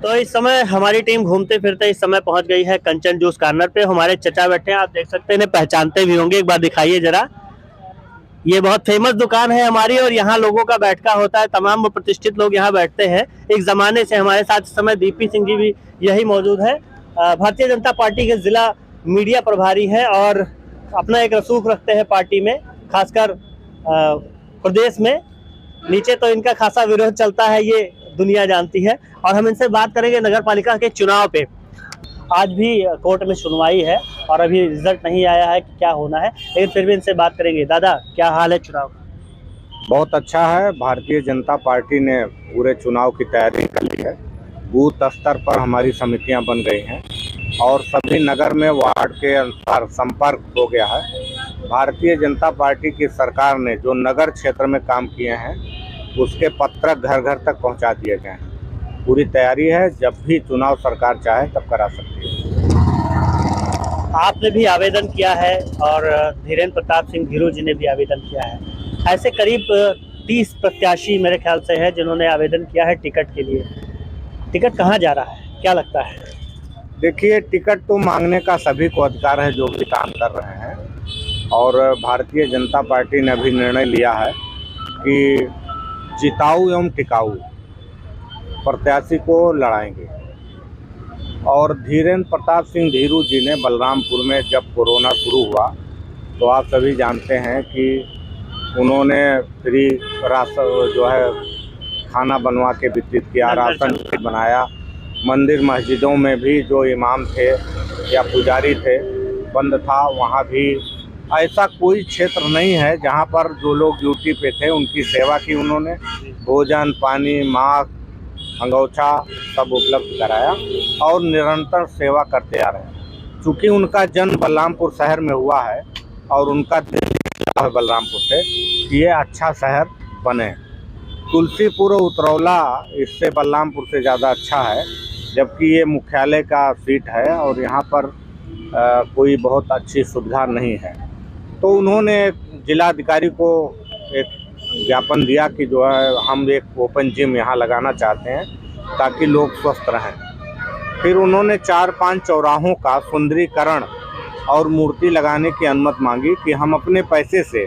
तो इस समय हमारी टीम घूमते फिरते इस समय पहुंच गई है कंचन जूस कॉर्नर पे। हमारे चचा बैठे हैं, आप देख सकते हैं, इन्हें पहचानते भी होंगे। एक बार दिखाइए जरा। ये बहुत फेमस दुकान है हमारी और यहाँ लोगों का बैठका होता है, तमाम प्रतिष्ठित लोग यहाँ बैठते हैं। एक जमाने से हमारे साथ इस समय दीपी सिंह जी भी यही मौजूद है। भारतीय जनता पार्टी के जिला मीडिया प्रभारी हैं और अपना एक रसूख रखते हैं पार्टी में, खासकर प्रदेश में। नीचे तो इनका खासा विरोध चलता है, ये दुनिया जानती है। और हम इनसे बात करेंगे नगर पालिका के चुनाव पे। आज भी कोर्ट में सुनवाई है और अभी रिजल्ट नहीं आया है कि क्या होना है, लेकिन फिर भी इनसे बात करेंगे। दादा, क्या हाल है चुनाव का? बहुत अच्छा है। भारतीय जनता पार्टी ने पूरे चुनाव की तैयारी कर ली है। बूथ स्तर पर हमारी समितियां बन गई हैं और सभी नगर में वार्ड के अनुसार संपर्क हो गया है। भारतीय जनता पार्टी की सरकार ने जो नगर क्षेत्र में काम किए हैं उसके पत्रक घर घर तक पहुंचा दिए गए हैं। पूरी तैयारी है, जब भी चुनाव सरकार चाहे तब करा सकती है। आपने भी आवेदन किया है और धीरेन्द्र प्रताप सिंह धीरू जी ने भी आवेदन किया है। ऐसे करीब 30 प्रत्याशी मेरे ख्याल से हैं जिन्होंने आवेदन किया है टिकट के लिए। टिकट कहाँ जा रहा है, क्या लगता है? देखिए, टिकट तो मांगने का सभी को अधिकार है जो भी काम कर रहे हैं, और भारतीय जनता पार्टी ने भी निर्णय लिया है कि जिताऊ एवं टिकाऊ प्रत्याशी को लड़ाएंगे। और धीरेन्द्र प्रताप सिंह धीरू जी ने बलरामपुर में जब कोरोना शुरू हुआ तो आप सभी जानते हैं कि उन्होंने फ्री राशन जो है खाना बनवा के वितरित किया, राशन बनाया। मंदिर मस्जिदों में भी जो इमाम थे या पुजारी थे बंद था, वहाँ भी ऐसा कोई क्षेत्र नहीं है जहाँ पर जो लोग ड्यूटी पे थे उनकी सेवा की उन्होंने। भोजन, पानी, मास्क, अंगोछा सब उपलब्ध कराया और निरंतर सेवा करते आ रहे हैं। चूँकि उनका जन्म बलरामपुर शहर में हुआ है और उनका दिल है बलरामपुर से ये अच्छा शहर बने। तुलसीपुर और उतरौला इससे बलरामपुर से ज़्यादा अच्छा है, जबकि ये मुख्यालय का सीट है और यहाँ पर कोई बहुत अच्छी सुविधा नहीं है। तो उन्होंने जिलाधिकारी को एक ज्ञापन दिया कि जो है हम एक ओपन जिम यहाँ लगाना चाहते हैं ताकि लोग स्वस्थ रहें। फिर उन्होंने 4-5 चौराहों का सुंदरीकरण और मूर्ति लगाने की अनुमति मांगी कि हम अपने पैसे से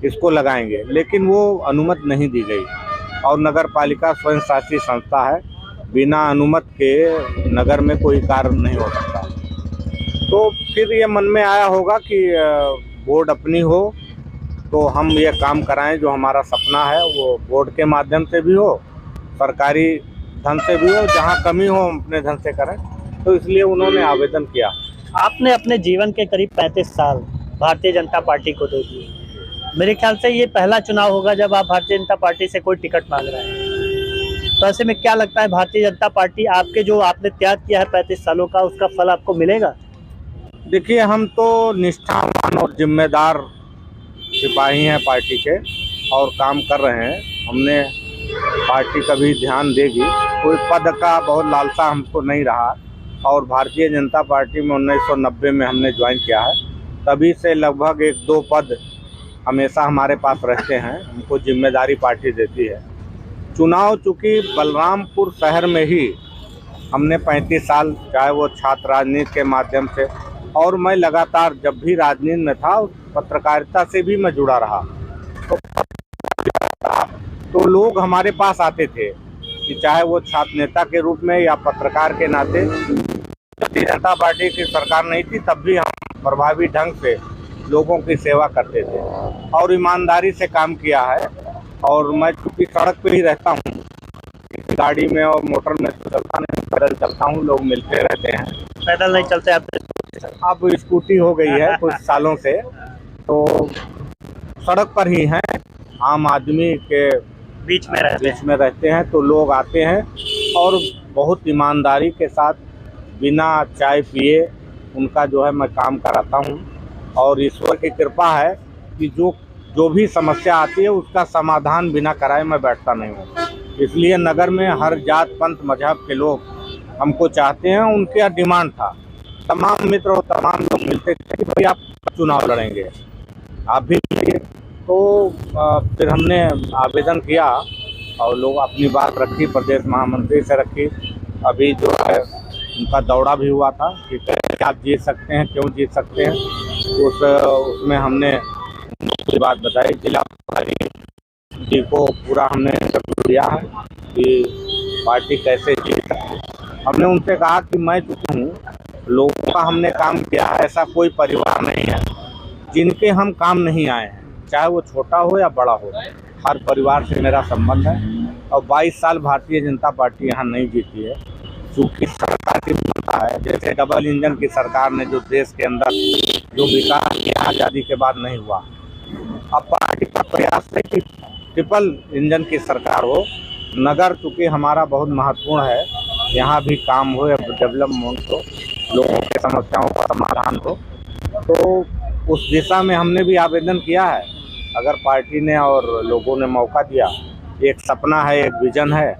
इसको लगाएंगे, लेकिन वो अनुमति नहीं दी गई। और नगर पालिका स्वयं शासी संस्था है, बिना अनुमति के नगर में कोई कार्य नहीं हो सकता। तो फिर ये मन में आया होगा कि बोर्ड अपनी हो तो हम ये काम कराएं, जो हमारा सपना है वो बोर्ड के माध्यम से भी हो, सरकारी धन से भी हो, जहां कमी हो हम अपने धन से करें। तो इसलिए उन्होंने आवेदन किया। आपने अपने जीवन के करीब 35 साल भारतीय जनता पार्टी को दे दिए। मेरे ख्याल से ये पहला चुनाव होगा जब आप भारतीय जनता पार्टी से कोई टिकट मांग रहे हैं। तो ऐसे में क्या लगता है, भारतीय जनता पार्टी आपके जो आपने त्याग किया है 35 सालों का, उसका फल आपको मिलेगा? देखिए, हम तो निष्ठावान और जिम्मेदार सिपाही हैं पार्टी के और काम कर रहे हैं। हमने पार्टी कभी ध्यान देगी, कोई पद का बहुत लालसा हमको नहीं रहा। और भारतीय जनता पार्टी में 1990 में हमने ज्वाइन किया है, तभी से लगभग 1-2 पद हमेशा हमारे पास रहते हैं। हमको जिम्मेदारी पार्टी देती है। चुनाव चूँकि बलरामपुर शहर में ही हमने 35 साल, चाहे वो छात्र राजनीति के माध्यम से, और मैं लगातार जब भी राजनीति में था पत्रकारिता से भी मैं जुड़ा रहा। तो लोग हमारे पास आते थे कि चाहे वो छात्र नेता के रूप में या पत्रकार के नाते। भारतीय जनता पार्टी की सरकार नहीं थी तब भी हम प्रभावी ढंग से लोगों की सेवा करते थे और ईमानदारी से काम किया है। और मैं चूँकि सड़क पे ही रहता हूँ, गाड़ी में और मोटर में तो चलता नहीं, पैदल चलता हूँ, लोग मिलते रहते हैं। पैदल नहीं चलते आप? अब स्कूटी हो गई है कुछ सालों से, तो सड़क पर ही हैं, आम आदमी के बीच में रहते हैं। तो लोग आते हैं और बहुत ईमानदारी के साथ बिना चाय पिए उनका जो है मैं काम कराता हूँ। और ईश्वर की कृपा है कि जो भी समस्या आती है उसका समाधान बिना कराए मैं बैठता नहीं हूँ। इसलिए नगर में हर जात पंथ मजहब के लोग हमको चाहते हैं। उनका डिमांड था, तमाम मित्र और तमाम लोग मिलते थे कि भाई आप चुनाव लड़ेंगे, आप भी लड़िए। तो फिर हमने आवेदन किया और लोग अपनी बात रखी, प्रदेश महामंत्री से रखी अभी जो है उनका दौरा भी हुआ था कि कैसे आप जीत सकते हैं, क्यों जीत सकते हैं। उसमें हमने पूरी बात बताई, जिला प्रभारी जी को पूरा हमने इंटरव्यू दिया है कि पार्टी कैसे जीत सकती है। हमने उनसे कहा कि मैं चुका हूँ, लोगों का हमने काम किया है, ऐसा कोई परिवार नहीं है जिनके हम काम नहीं आए हैं, चाहे वो छोटा हो या बड़ा हो, हर परिवार से मेरा संबंध है। और 22 साल भारतीय जनता पार्टी यहाँ नहीं जीती है, चूँकि सरकार की क्षमता है। जैसे डबल इंजन की सरकार ने जो देश के अंदर जो विकास किया आज़ादी के बाद नहीं हुआ, अब पार्टी का प्रयास है कि ट्रिपल इंजन की सरकार हो। नगर चूँकि हमारा बहुत महत्वपूर्ण है, यहाँ भी काम हो, डेवलपमेंट हो, लोगों की समस्याओं का समाधान हो, तो उस दिशा में हमने भी आवेदन किया है। अगर पार्टी ने और लोगों ने मौका दिया, एक सपना है, एक विज़न है,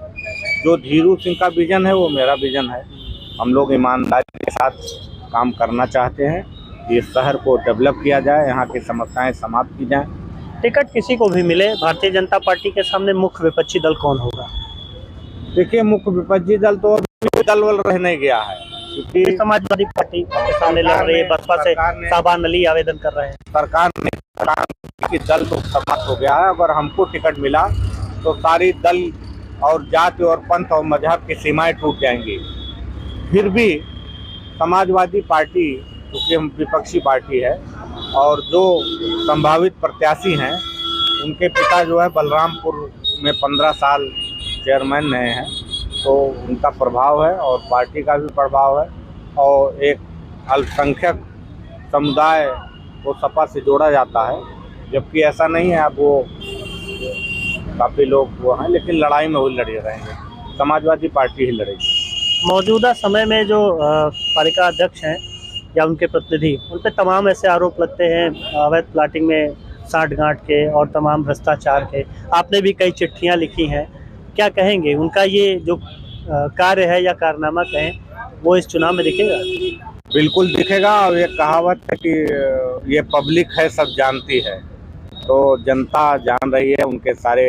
जो धीरू सिंह का विज़न है वो मेरा विज़न है। हम लोग ईमानदारी के साथ काम करना चाहते हैं कि इस शहर को डेवलप किया जाए, यहाँ की समस्याएं समाप्त की जाएं। टिकट किसी को भी मिले, भारतीय जनता पार्टी के सामने मुख्य विपक्षी दल कौन होगा? देखिए, मुख्य विपक्षी दल तो अभी दल वल रह नहीं गया है, क्योंकि समाजवादी पार्टी के सामने लड़ रही है, बसपा से शाहबान अली आवेदन कर रहे हैं। सरकार ने कि दल तो समाप्त हो गया है। अगर हमको टिकट मिला तो सारी दल और जाति और पंथ और मजहब की सीमाएं टूट जाएंगी। फिर भी समाजवादी पार्टी, क्योंकि हम विपक्षी पार्टी है, और जो संभावित प्रत्याशी हैं उनके पिता जो है बलरामपुर में 15 साल चेयरमैन रहे हैं, तो उनका प्रभाव है और पार्टी का भी प्रभाव है। और एक अल्पसंख्यक समुदाय को सपा से जोड़ा जाता है, जबकि ऐसा नहीं है। अब वो काफ़ी लोग वो हैं, लेकिन लड़ाई में वो लड़े रहेंगे, समाजवादी पार्टी ही लड़ेगी। मौजूदा समय में जो पालिका अध्यक्ष हैं या उनके प्रतिनिधि, उन पर तमाम ऐसे आरोप लगते हैं अवैध प्लाटिंग में साठगांठ के और तमाम भ्रष्टाचार के। आपने भी कई चिट्ठियां लिखी हैं, क्या कहेंगे? उनका ये जो कार्य है या कारनामा कहें, वो इस चुनाव में दिखेगा? बिल्कुल दिखेगा। और एक कहावत है कि ये पब्लिक है, सब जानती है, तो जनता जान रही है, उनके सारे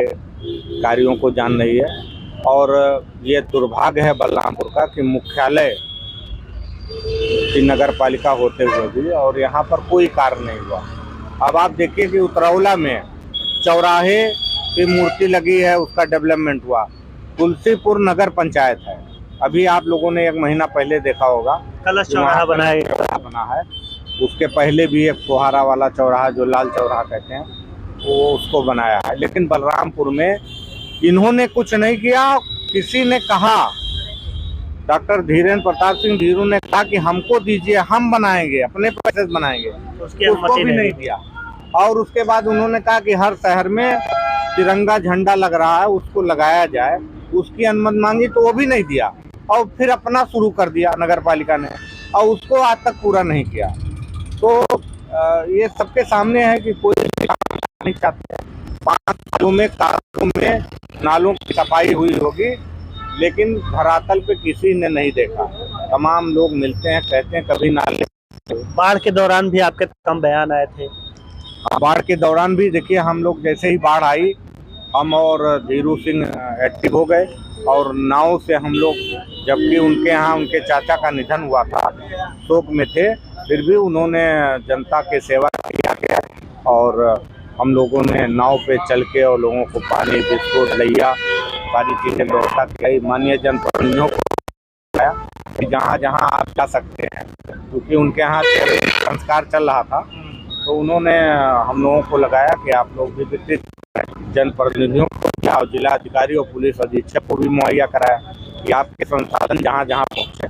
कार्यों को जान रही है। और ये दुर्भाग्य है बलरामपुर का कि मुख्यालय की नगर पालिका होते हुए भी और यहाँ पर कोई कार्य नहीं हुआ। अब आप देखिए कि उतरौला में चौराहे की मूर्ति लगी है, उसका डेवलपमेंट हुआ। तुलसीपुर नगर पंचायत है, अभी आप लोगों ने 1 महीना पहले देखा होगा, कलश चौराहा बना है। उसके पहले भी एक फुहारा वाला चौराहा, जो लाल चौराहा कहते हैं, वो उसको बनाया है। लेकिन बलरामपुर में इन्होंने कुछ नहीं किया। किसी ने कहा, डॉक्टर धीरेन्द्र प्रताप सिंह धीरू ने कहा कि हमको दीजिए, हम बनाएंगे, अपने पैसे से बनाएंगे, उसको भी नहीं दिया। और उसके बाद उन्होंने कहा कि हर शहर में तिरंगा झंडा लग रहा है, उसको लगाया जाए, उसकी अनुमति मांगी तो वो भी नहीं दिया। और फिर अपना शुरू कर दिया नगर पालिका ने, और उसको आज तक पूरा नहीं किया। तो ये सबके सामने है कि कोई नहीं चाहते। 5 सालों में कारों में नालों की सफाई हुई होगी, लेकिन धरातल पे किसी ने नहीं देखा। तमाम लोग मिलते हैं, कहते हैं कभी नाले। बाढ़ के दौरान भी आपके कम बयान आए थे। बाढ़ के दौरान भी देखिए, हम लोग जैसे ही बाढ़ आई, हम और धीरू सिंह एक्टिव हो गए और नाव से हम लोग, जबकि उनके यहाँ उनके चाचा का निधन हुआ था, शोक में थे, फिर भी उन्होंने जनता की सेवा किया गया और हम लोगों ने नाव पे चल के और लोगों को पानी, बिस्कुट, लैया, सारी चीज़ें व्यवस्था की। माननीय जनप्रतिनिधियों को बताया कि जहाँ जहाँ आप जा सकते हैं, क्योंकि उनके यहाँ संस्कार चल रहा था, तो उन्होंने हम लोगों को लगाया कि आप लोग भी वितरित जनप्रतिनिधियों को या जिला अधिकारी और पुलिस अधीक्षक को भी मुहैया कराया कि आपके संसाधन जहाँ जहाँ पहुँचे,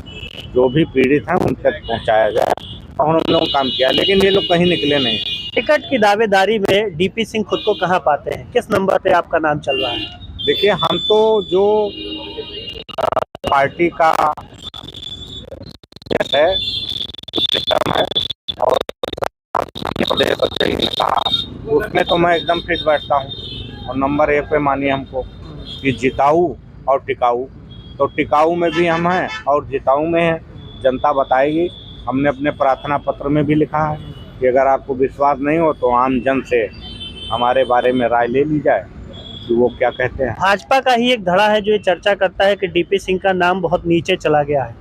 जो भी पीड़ित हैं उन तक पहुँचाया जाए। और हम लोगों काम किया, लेकिन ये लोग कहीं निकले नहीं। टिकट की दावेदारी में डीपी सिंह खुद को कहाँ पाते हैं? किस नंबर पे आपका नाम चल रहा है? देखिए, हम तो जो पार्टी का है और उसमें तो मैं एकदम फिट बैठता हूँ। और नंबर 1 पे मानिए हमको कि जिताऊ और टिकाऊ, तो टिकाऊ में भी हम हैं और जिताऊ में हैं, जनता बताएगी। हमने अपने प्रार्थना पत्र में भी लिखा है कि अगर आपको विश्वास नहीं हो तो आम जन से हमारे बारे में राय ले ली जाए। कि वो क्या कहते हैं। भाजपा का ही एक धड़ा है जो ये चर्चा करता है कि डीपी सिंह का नाम बहुत नीचे चला गया है,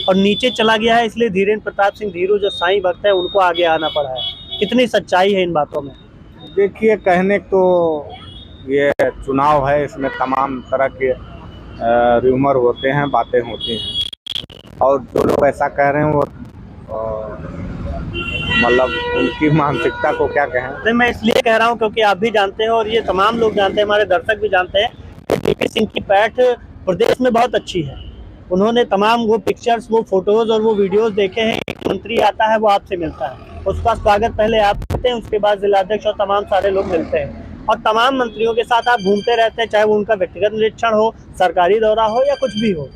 और नीचे चला गया है इसलिए धीरेन्द्र प्रताप सिंह धीरू जो साईं भक्त है उनको आगे आना पड़ा है। कितनी सच्चाई है इन बातों में? देखिए, कहने तो ये चुनाव है, इसमें तमाम तरह के र्यूमर होते हैं, बातें होती हैं, और जो लोग ऐसा कह रहे हैं वो मतलब उनकी मानसिकता को क्या कहें। नहीं, मैं इसलिए कह रहा हूँ क्योंकि आप भी जानते हैं और ये तमाम लोग जानते हैं, हमारे दर्शक भी जानते हैं कि डीपी सिंह की पैठ प्रदेश में बहुत अच्छी है। उन्होंने तमाम वो पिक्चर्स, वो फोटोज और वो वीडियोस देखे हैं। एक मंत्री आता है वो आपसे मिलता है, उसका स्वागत पहले आप करते हैं, उसके बाद जिलाध्यक्ष और तमाम सारे लोग मिलते हैं, और तमाम मंत्रियों के साथ आप घूमते रहते हैं, चाहे वो उनका व्यक्तिगत निरीक्षण हो, सरकारी दौरा हो या कुछ भी हो।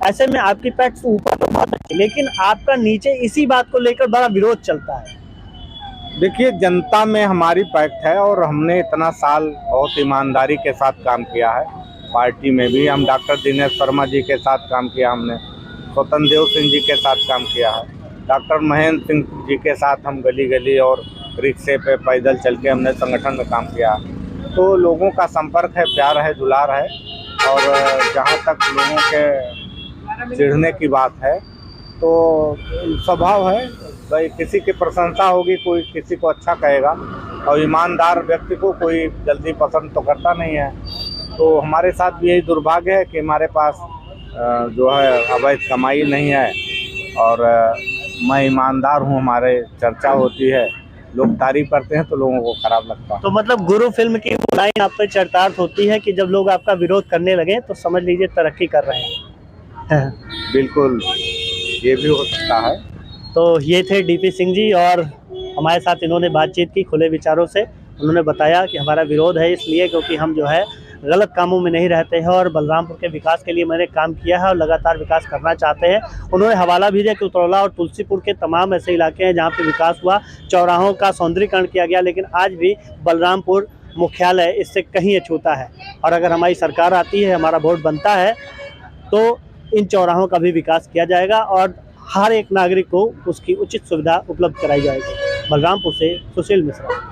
ऐसे में आपकी पैठ ऊपर तो बहुत अच्छी, लेकिन आपका नीचे इसी बात को लेकर बड़ा विरोध चलता है। देखिए, जनता में हमारी पैठ है और हमने इतना साल बहुत ईमानदारी के साथ काम किया है। पार्टी में भी हम डॉक्टर दिनेश शर्मा जी के साथ काम किया, हमने स्वतंत्र देव सिंह जी के साथ काम किया है, डॉक्टर महेंद्र सिंह जी के साथ हम गली गली और रिक्शे पे पैदल चल के हमने संगठन में काम किया। तो लोगों का संपर्क है, प्यार है, दुलार है, और जहाँ तक लोगों के चिढ़ने की बात है तो स्वभाव है भाई, किसी की प्रशंसा होगी, कोई किसी को अच्छा कहेगा, और ईमानदार व्यक्ति को कोई जल्दी पसंद तो करता नहीं है। तो हमारे साथ भी यही दुर्भाग्य है कि हमारे पास जो है अवैध कमाई नहीं है, और मैं ईमानदार हूँ, हमारे चर्चा होती है, लोग तारीफ करते हैं तो लोगों को खराब लगता है। तो मतलब गुरु फिल्म की वो लाइन आप पे चरितार्थ होती है कि जब लोग आपका विरोध करने लगे तो समझ लीजिए तरक्की कर रहे हैं। बिल्कुल, ये भी हो सकता है। तो ये थे डीपी सिंह जी, और हमारे साथ इन्होंने बातचीत की खुले विचारों से। उन्होंने बताया कि हमारा विरोध है इसलिए क्योंकि हम जो है गलत कामों में नहीं रहते हैं, और बलरामपुर के विकास के लिए मैंने काम किया है और लगातार विकास करना चाहते हैं। उन्होंने हवाला भी दिया कि उतरौला और तुलसीपुर के तमाम ऐसे इलाके हैं जहाँ पे विकास हुआ, चौराहों का सौंदर्यीकरण किया गया, लेकिन आज भी बलरामपुर मुख्यालय इससे कहीं अछूता है। और अगर हमारी सरकार आती है, हमारा वोट बनता है, तो इन चौराहों का भी विकास किया जाएगा और हर एक नागरिक को उसकी उचित सुविधा उपलब्ध कराई जाएगी। बलरामपुर से सुशील मिश्रा।